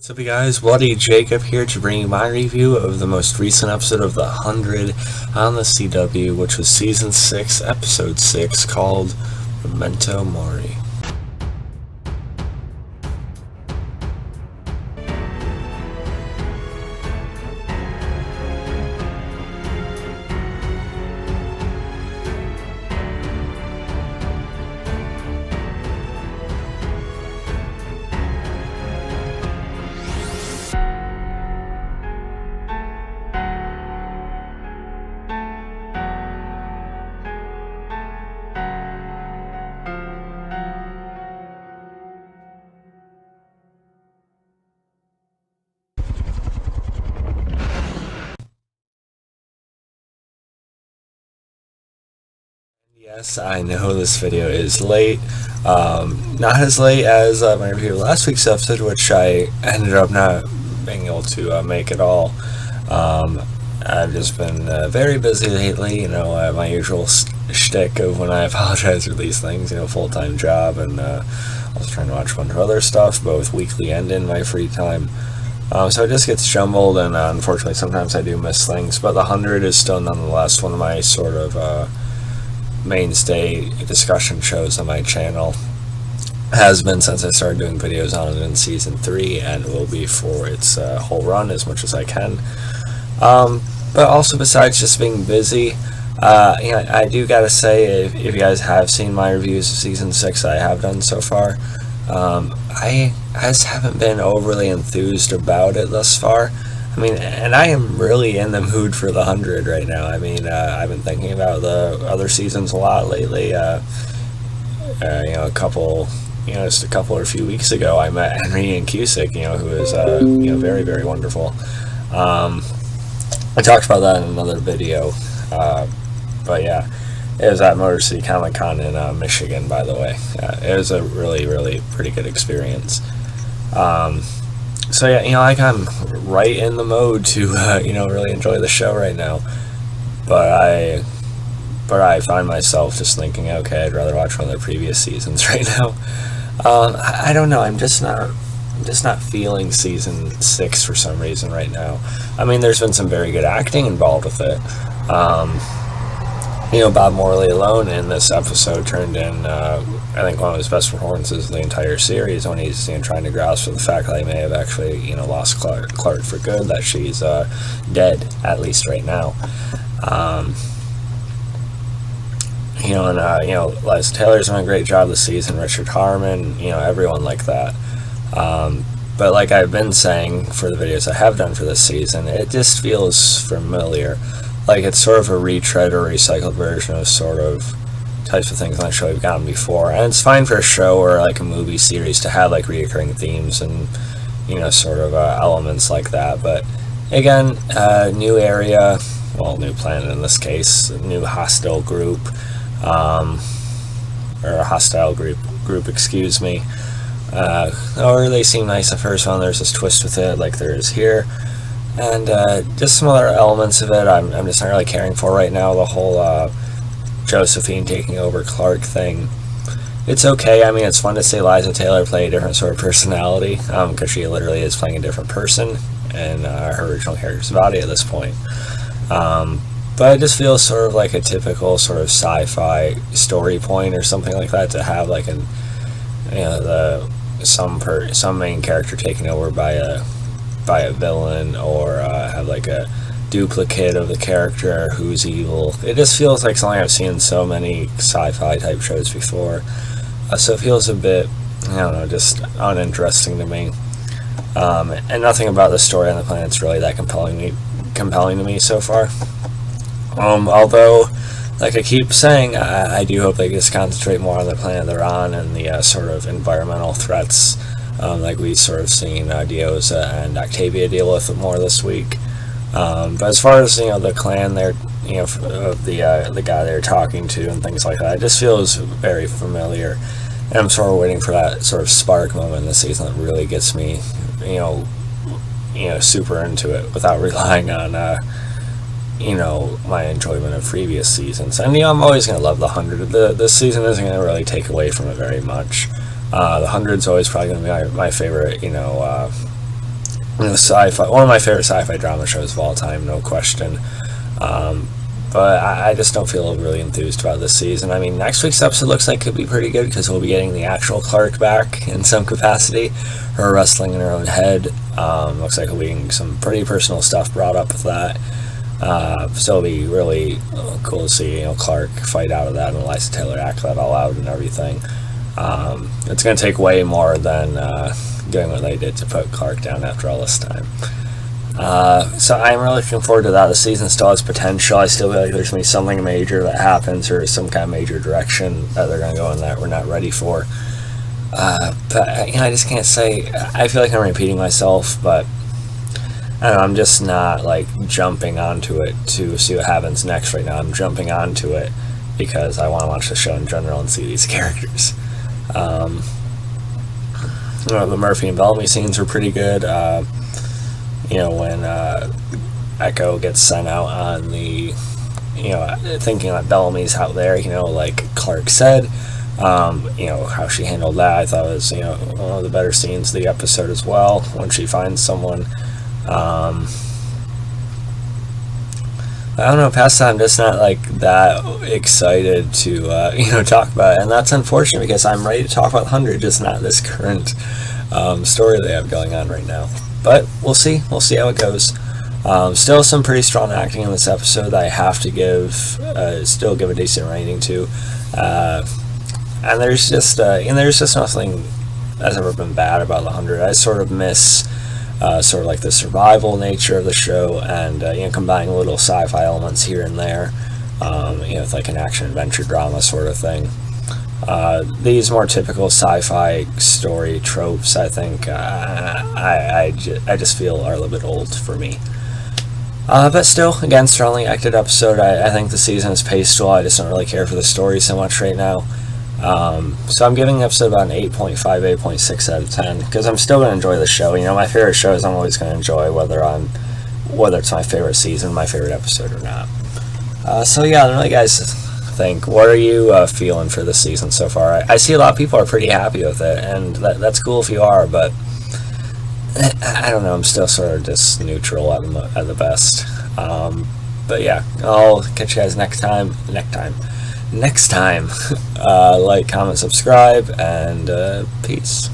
What's up, you guys? Bloody Jacob here to bring you my review of the most recent episode of The 100 on the CW, which was Season 6, Episode 6, called Memento Mori. Yes, I know this video is late. Not as late as my review of last week's episode, which I ended up not being able to make at all. I've just been very busy lately, my usual shtick of when I apologize for these things, full-time job, and also trying to watch a bunch of other stuff, both weekly and in my free time. So it just gets jumbled, and unfortunately sometimes I do miss things, but The 100 is still nonetheless one of my sort of mainstay discussion shows on my channel. Has been since I started doing videos on it in Season 3, and will be for its whole run as much as I can. But also, besides just being busy, I do gotta say, if you guys have seen my reviews of Season 6 I have done so far, I just haven't been overly enthused about it thus far. And I am really in the mood for The 100 right now. I've been thinking about the other seasons a lot lately. Just a couple or a few weeks ago, I met Henry and Cusick, who is, very, very wonderful. I talked about that in another video, but yeah, it was at Motor City Comic Con in Michigan, by the way. It was a really, really pretty good experience. So yeah, I'm right in the mode to, really enjoy the show right now. But I find myself just thinking, okay, I'd rather watch one of the previous seasons right now. I don't know, I'm just not feeling Season 6 for some reason right now. There's been some very good acting involved with it. Bob Morley alone in this episode turned in, I think, one of his best performances of the entire series, when he's trying to grasp for the fact that he may have actually, lost Clark for good, that she's dead, at least right now. Liza Taylor's done a great job this season, Richard Harmon, everyone like that. But like I've been saying for the videos I have done for this season, it just feels familiar. Like it's sort of a retread or recycled version of sort of types of things on the show we've gotten before. And it's fine for a show or like a movie series to have like reoccurring themes and, sort of elements like that. But again, new area, well, new planet in this case, new hostile group, or a hostile group, excuse me. Or they seem nice at first one. There's this twist with it, like there is here. And just some other elements of it I'm just not really caring for right now. The whole Josephine taking over Clark thing. It's okay. It's fun to see Liza Taylor play a different sort of personality, because she literally is playing a different person in her original character's body at this point. But it just feels sort of like a typical sort of sci-fi story point or something like that, to have like some main character taken over by a villain, or have like a duplicate of the character who's evil. It just feels like something I've seen in so many sci-fi type shows before. So it feels a bit, just uninteresting to me. And nothing about the story on the planet's really that compelling to me so far. Although, like I keep saying, I do hope they just concentrate more on the planet they're on and the sort of environmental threats, like we've sort of seen Diosa and Octavia deal with more this week. But as far as the clan there, of the guy they're talking to and things like that, it just feels very familiar. And I'm sort of waiting for that sort of spark moment in the season that really gets me, super into it without relying on my enjoyment of previous seasons. And I'm always going to love The 100. This season isn't going to really take away from it very much. The 100's always probably going to be my favorite, sci-fi, one of my favorite sci-fi drama shows of all time, no question. But I just don't feel really enthused about this season. I mean, next week's episode looks like it could be pretty good because we'll be getting the actual Clark back in some capacity. Her wrestling in her own head. Looks like we'll be getting some pretty personal stuff brought up with that. So it'll be really cool to see, Clark fight out of that and Eliza Taylor act that all out and everything. It's going to take way more than doing what they did to put Clark down after all this time. So I'm really looking forward to that. The season still has potential. I still feel like there's going to be something major that happens, or some kind of major direction that they're going to go in that we're not ready for. But I just can't say. I feel like I'm repeating myself, but I don't know, I'm just not like jumping onto it to see what happens next right now. I'm jumping onto it because I want to watch the show in general and see these characters. The Murphy and Bellamy scenes were pretty good. When Echo gets sent out on the, thinking that Bellamy's out there, like Clark said, how she handled that, I thought was, one of the better scenes of the episode as well, when she finds someone. I don't know, past that I'm just not like that excited to, talk about it, and that's unfortunate because I'm ready to talk about 100, just not this current story they have going on right now. But we'll see how it goes. Still some pretty strong acting in this episode that I have to still give a decent rating to. And there's just nothing that's ever been bad about 100. I sort of miss sort of like the survival nature of the show, and combining little sci-fi elements here and there, with like an action-adventure drama sort of thing. These more typical sci-fi story tropes, I think, I just feel are a little bit old for me. But still, again, strongly acted episode. I think the season is paced well. I just don't really care for the story so much right now. So I'm giving the episode about an 8.5, 8.6 out of 10, because I'm still going to enjoy the show. My favorite shows I'm always going to enjoy, whether it's my favorite season, my favorite episode or not. So yeah, I don't know, guys. What are you feeling for this season so far? I see a lot of people are pretty happy with it, and that's cool if you are, but I don't know, I'm still sort of just neutral at the best. But yeah, I'll catch you guys next time. Like, comment, subscribe, and peace.